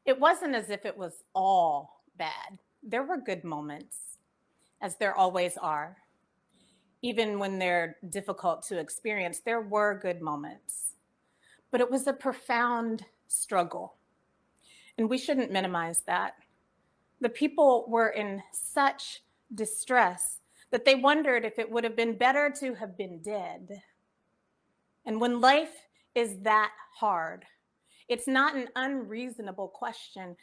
It wasn't as if it was all bad. There were good moments, as there always are. Even when they're difficult to experience, there were good moments. But it was a profound struggle, and we shouldn't minimize that. The people were in such distress that they wondered if it would have been better to have been dead. And when life is that hard, it's not an unreasonable question.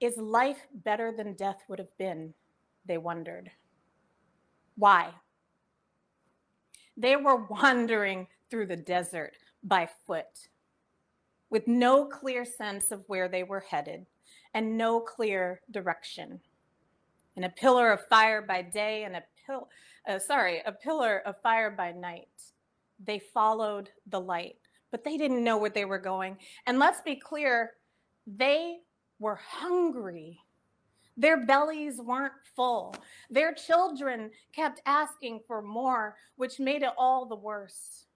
Is life better than death would have been? They wondered. Why? They were wandering through the desert by foot, with no clear sense of where they were headed and no clear direction. In a pillar of fire by day and a pillar of fire by night. They followed the light, but they didn't know where they were going. And let's be clear, they were hungry. Their bellies weren't full. Their children kept asking for more, which made it all the worse.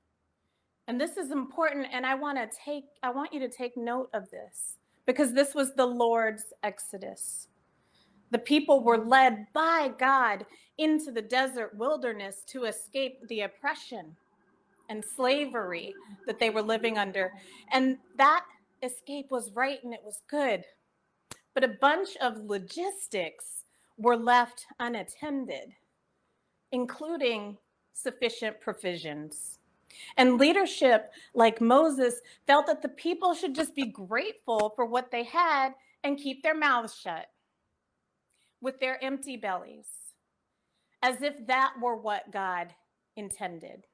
And this is important, and I want you to take note of this, because this was the Lord's exodus. The people were led by God into the desert wilderness to escape the oppression and slavery that they were living under. And that escape was right and it was good. But a bunch of logistics were left unattended, including sufficient provisions. And leadership, like Moses, felt that the people should just be grateful for what they had and keep their mouths shut with their empty bellies, as if that were what God intended.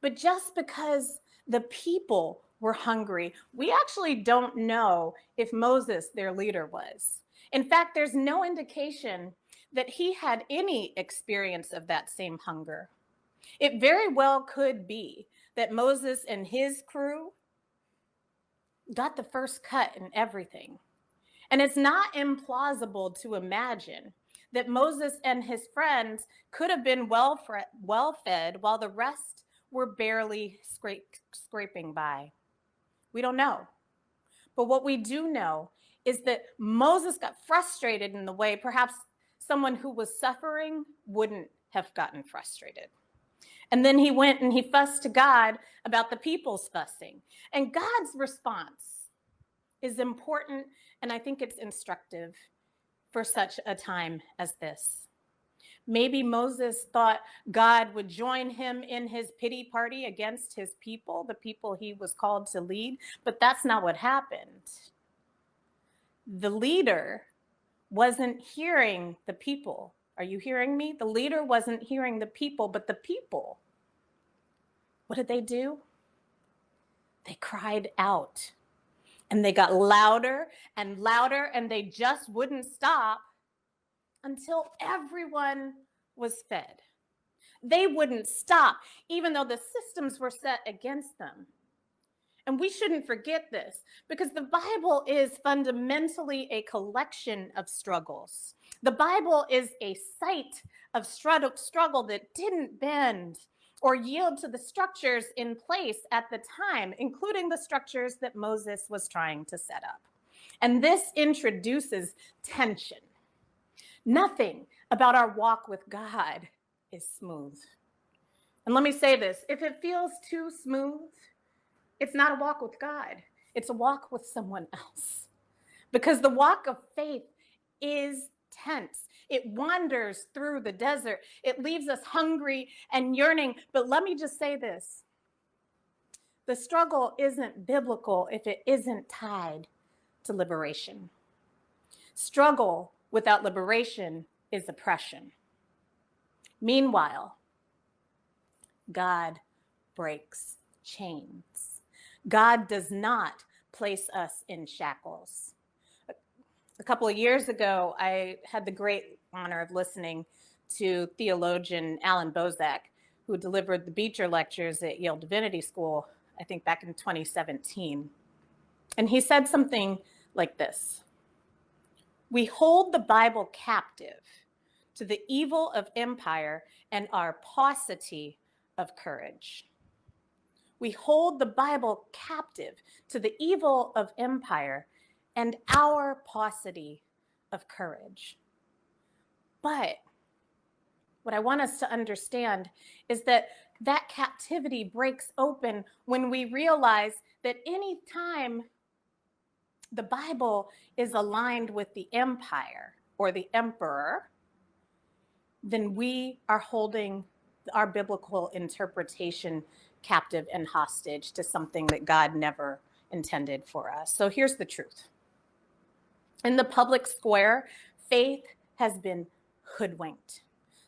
But just because the people were hungry, we actually don't know if Moses, their leader, was. In fact, there's no indication that he had any experience of that same hunger. It very well could be that Moses and his crew got the first cut in everything. And it's not implausible to imagine that Moses and his friends could have been well fed while the rest were barely scraping by. We don't know. But what we do know is that Moses got frustrated in the way perhaps someone who was suffering wouldn't have gotten frustrated. And then he went and he fussed to God about the people's fussing. And God's response is important, and I think it's instructive for such a time as this. Maybe Moses thought God would join him in his pity party against his people, the people he was called to lead, but that's not what happened. The leader wasn't hearing the people. Are you hearing me? The leader wasn't hearing the people, but the people, what did they do? They cried out, and they got louder and louder, and they just wouldn't stop until everyone was fed. They wouldn't stop, even though the systems were set against them. And we shouldn't forget this, because the Bible is fundamentally a collection of struggles. The Bible is a site of struggle that didn't bend or yield to the structures in place at the time, including the structures that Moses was trying to set up. And this introduces tension. Nothing about our walk with God is smooth. And let me say this, if it feels too smooth, it's not a walk with God. It's a walk with someone else. Because the walk of faith is tense. It wanders through the desert. It leaves us hungry and yearning. But let me just say this. The struggle isn't biblical if it isn't tied to liberation. Struggle without liberation is oppression. Meanwhile, God breaks chains. God does not place us in shackles. A couple of years ago, I had the great honor of listening to theologian Alan Bozak, who delivered the Beecher Lectures at Yale Divinity School, I think back in 2017. And he said something like this: we hold the Bible captive to the evil of empire and our paucity of courage. We hold the Bible captive to the evil of empire and our paucity of courage. But what I want us to understand is that that captivity breaks open when we realize that any time the Bible is aligned with the empire or the emperor, then we are holding our biblical interpretation captive and hostage to something that God never intended for us. So here's the truth. In the public square, faith has been hoodwinked,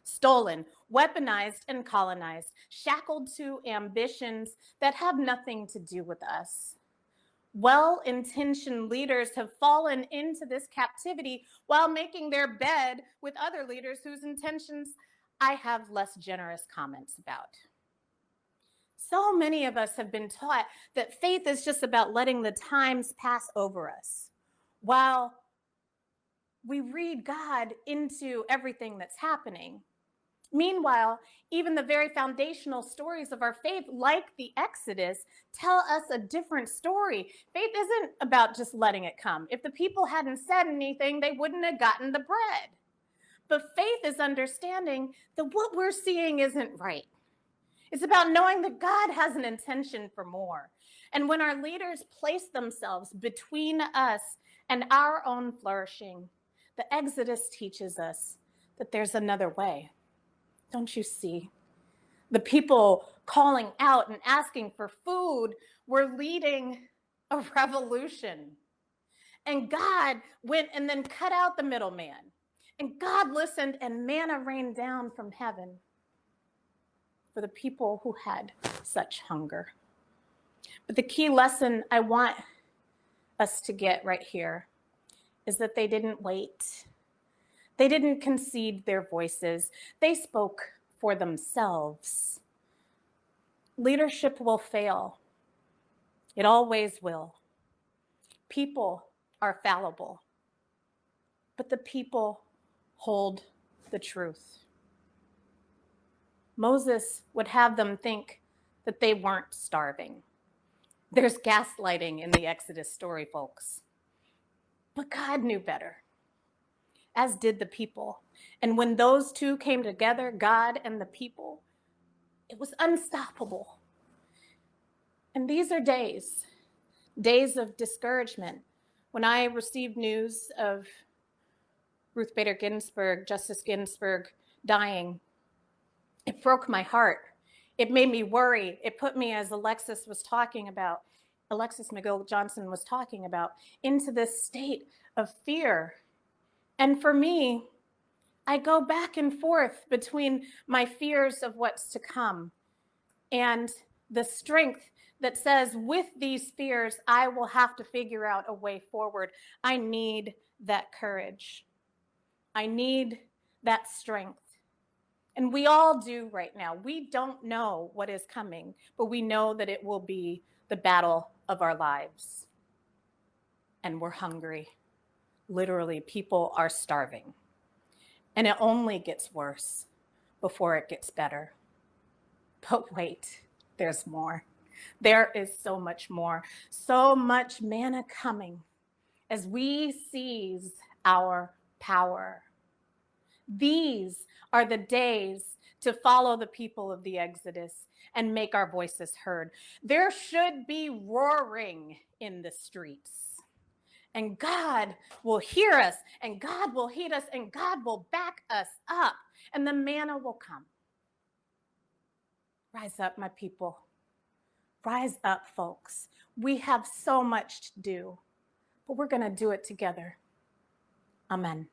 stolen, weaponized, and colonized, shackled to ambitions that have nothing to do with us. Well-intentioned leaders have fallen into this captivity while making their bed with other leaders whose intentions I have less generous comments about. So many of us have been taught that faith is just about letting the times pass over us, while we read God into everything that's happening. Meanwhile, even the very foundational stories of our faith, like the Exodus, tell us a different story. Faith isn't about just letting it come. If the people hadn't said anything, they wouldn't have gotten the bread. But faith is understanding that what we're seeing isn't right. It's about knowing that God has an intention for more. And when our leaders place themselves between us and our own flourishing, the Exodus teaches us that there's another way. Don't you see? The people calling out and asking for food were leading a revolution. And God went and then cut out the middleman. And God listened, and manna rained down from heaven for the people who had such hunger. But the key lesson I want us to get right here is that they didn't wait. They didn't concede their voices. They spoke for themselves. Leadership will fail. It always will. People are fallible, but the people hold the truth. Moses would have them think that they weren't starving. There's gaslighting in the Exodus story, folks. But God knew better, as did the people. And when those two came together, God and the people, it was unstoppable. And these are days of discouragement. When I received news of Ruth Bader Ginsburg, Justice Ginsburg, dying, it broke my heart. It made me worry. It put me, as Alexis McGill Johnson was talking about, into this state of fear. And for me, I go back and forth between my fears of what's to come and the strength that says, with these fears, I will have to figure out a way forward. I need that courage. I need that strength. And we all do right now. We don't know what is coming, but we know that it will be the battle of our lives. And we're hungry. Literally, people are starving. And it only gets worse before it gets better. But wait, there's more. There is so much more. So much manna coming as we seize our power. These are the days to follow the people of the Exodus and make our voices heard. There should be roaring in the streets. And God will hear us, and God will heed us, and God will back us up, and the manna will come. Rise up, my people. Rise up, folks. We have so much to do, but we're going to do it together. Amen.